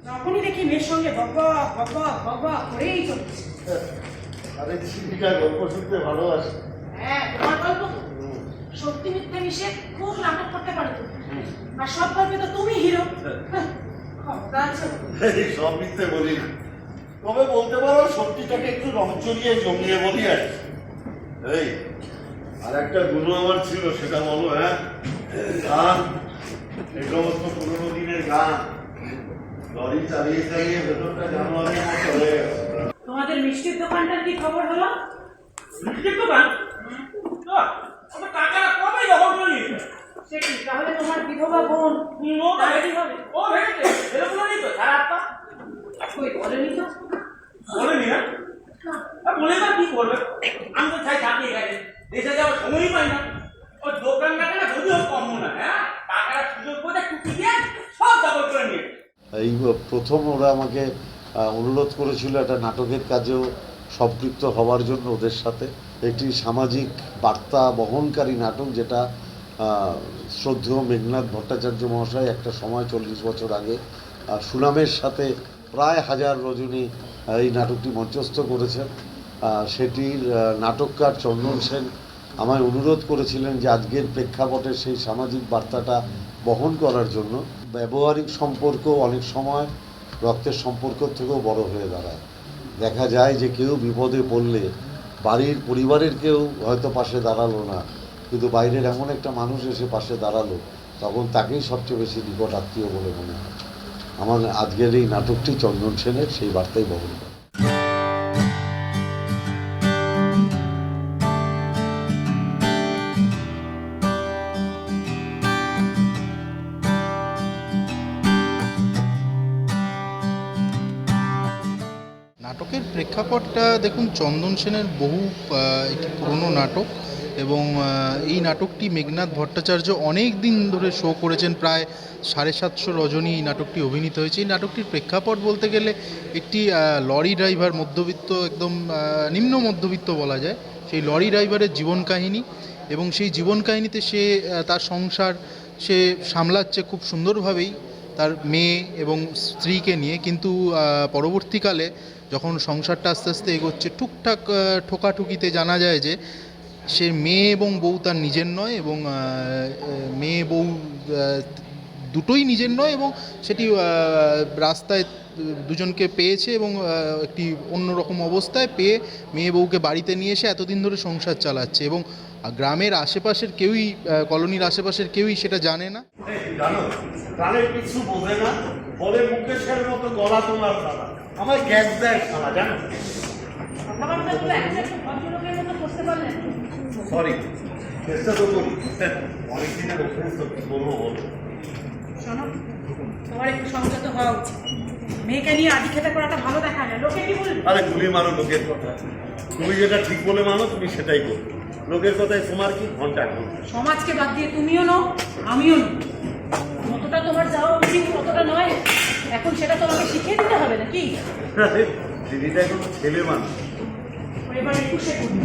যখনই দেখি মেয়ের সঙ্গে বকবক করেই চলছে। আরে দীপিকা গল্প শুনতে ভালোবাসে। হ্যাঁ, তোমার গল্প তো সত্যি মিথ্যে মিশে খুব নাটক করতে পারো তুমি। আর সব গল্পে তো তুমি হিরো। ক্ষমতা আছে। সব মিথ্যে বলি না, তবে বলতে পারো সত্যিটাকে একটু রং চড়িয়ে জমিয়ে বলি আর এই। আর একটা গুরু আমার ছিল, সেটা বলো। হ্যাঁ, গান, এই সমস্ত পুরোনো দিনের গান লরি চালিয়ে চালিয়ে ভেতরটা জানুয়ারি চলে গেছে। তোমাদের মিষ্টির দোকানটার কি খবর হলো? মিষ্টির দোকান? আমার টাকাটা কবে দখল করে নিয়েছে? সে কি, তাহলে তোমার বিধবা বোন তাড়াতাড়ি হবে? ও ভেবেছে এরকম নেই তো, সারা আত্মা কই বলেনি তো? বলেনি না? বলে না কি করবে? আমি তো চাই চাকরি গেছে, দেশে যাওয়ার সময়ই পাই না। ওই দোকানটাকে না যদিও কম না, হ্যাঁ, টাকাটা সুযোগ করে টুকি দিয়ে সব দখল করে নিয়েছে। এই প্রথম ওরা আমাকে অনুরোধ করেছিল একটা নাটকের কাজেও সম্পৃক্ত হওয়ার জন্য ওদের সাথে। একটি সামাজিক বার্তা বহনকারী নাটক, যেটা শ্রদ্ধেয় মেঘনাদ ভট্টাচার্য মহাশয় একটা সময় 40 বছর আগে সুনামের সাথে প্রায় 1000 রজনী এই নাটকটি মঞ্চস্থ করেছেন। সেটির নাটককার চন্দন সেন আমায় অনুরোধ করেছিলেন যে আজকের প্রেক্ষাপটে সেই সামাজিক বার্তাটা বহন করার জন্য। ব্যবহারিক সম্পর্ক অনেক সময় রক্তের সম্পর্ক থেকেও বড় হয়ে দাঁড়ায়। দেখা যায় যে কেউ বিপদে পড়লে বাড়ির পরিবারের কেউ হয়তো পাশে দাঁড়ালো না, কিন্তু বাইরের এমন একটা মানুষ এসে পাশে দাঁড়ালো, তখন তাকেই সবচেয়ে বেশি নিকট আত্মীয় বলে মনে হয়। আমার আজকের এই নাটকটি চন্দন সেনের সেই বার্তাই বহন করে। নাটকের প্রেক্ষাপটটা দেখুন, চন্দন সেনের বহু একটি পুরনো নাটক, এবং এই নাটকটি মেঘনাদ ভট্টাচার্য অনেক দিন ধরে শো করেছেন। প্রায় 750 রজনী এই নাটকটি অভিনীত হয়েছে। এই নাটকটির প্রেক্ষাপট বলতে গেলে একটি লরি ড্রাইভার, মধ্যবিত্ত, একদম নিম্ন মধ্যবিত্ত বলা যায়, সেই লরি ড্রাইভারের জীবন কাহিনী, এবং সেই জীবন কাহিনীতে সে তার সংসার সে সামলাচ্ছে খুব সুন্দরভাবেই তার মেয়ে এবং স্ত্রীকে নিয়ে। কিন্তু পরবর্তীকালে যখন সংসারটা আস্তে আস্তে এগোচ্ছে, টুকটাক ঠোকাঠুকিতে জানা যায় যে সে মেয়ে এবং বউ তার নিজের নয়, এবং মেয়ে বউ দুটোই নিজের নয়, এবং সেটি রাস্তায় দুজনকে পেয়েছে, এবং একটি অন্যরকম অবস্থায় পেয়ে মেয়ে বউকে বাড়িতে নিয়ে এসে এতদিন ধরে সংসার চালাচ্ছে, এবং গ্রামের আশেপাশের কেউই, কলোনির আশেপাশের কেউই সেটা জানে না। জানো, প্রাণের কিছু বোঝে না, বলে মুকেশের মতো গলা তোমার দাদা আমার গ্যাস দেয় সারা, জানো। কথাবার্তাগুলো একজন ভদ্রলোকের মতো করতে পারলেন? সরি, চেষ্টা তো করি, অনেকদিনের অভ্যেস তো, কি বলবো বলো। শোনো, তোমার একটু সংযত হওয়া উচিত। মেয়েকে নিয়ে আদি খেতে করাটা ভালো দেখা যায়, লোকে কি বলবে? আরে গুলি মারো লোকের কথা, তুমি যেটা ঠিক বলে মানো তুমি সেটাই করো। লোকের কথায় তোমার কি ঘন্টা ঘন্টা। সমাজকে বাদ দিয়ে তুমিও নও, আমিও নই। কতটা তোমার যাওয়া উচিত, কতটা নয়, এখন সেটা তোমাকে শিখিয়ে দিতে হবে নাকি? দিদিটা এখন ছেলে মানুষ। এবার 21-এ পড়ি।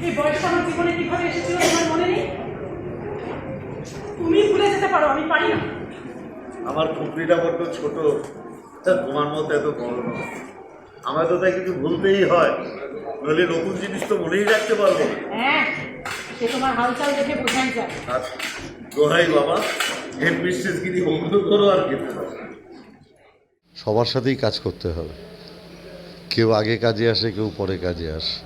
এই বয়সটা আমার জীবনে কিভাবে এসেছিল তোমার মনে নেই? তুমি ভুলে যেতে পারো, আমি পারি না। আমার খুপড়িটা বড্ড ছোট, তোমার মতো এত বড় নয়। আমার তো তাই কিছু ভুলতেই হয়, নইলে নতুন জিনিস তো মনেই রাখতে পারবো না। হ্যাঁ, সে তোমার হালচাল দেখে বোঝাই যায়। আচ্ছা, দোহাই বাবা, হেড মিস্ট্রেসগিরি বন্ধ করো আর খেতে পারো। সবার সাথেই কাজ করতে হবে, কেউ আগে কাজে আসে, কেউ পরে কাজে আসে।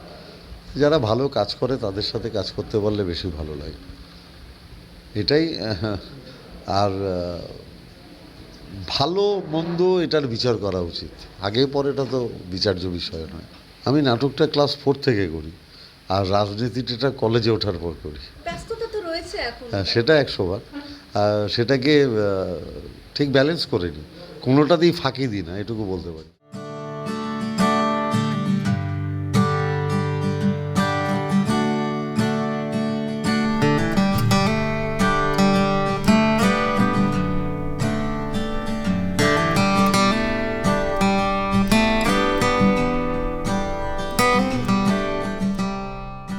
যারা ভালো কাজ করে তাদের সাথে কাজ করতে পারলে বেশি ভালো লাগে, এটাই। আর ভালো মন্দ এটার বিচার করা উচিত, আগে পরেটা তো বিচার্য বিষয় নয়। আমি নাটকটা ক্লাস 4 থেকে করি, আর রাজনীতিটা কলেজে ওঠার পর করি। ব্যস্ততা তো রয়েছে এখন। হ্যাঁ, সেটা 100 বার। সেটাকে ঠিক ব্যালেন্স করে নিই, কোনোটাতেই ফাঁকি দিই না, এটুকু বলতে পারি।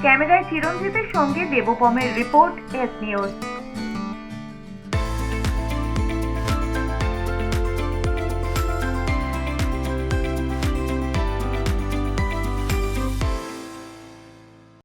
ক্যামেরায় চিরঞ্জিতের সঙ্গে দেবপমের রিপোর্ট, এস নিউজ।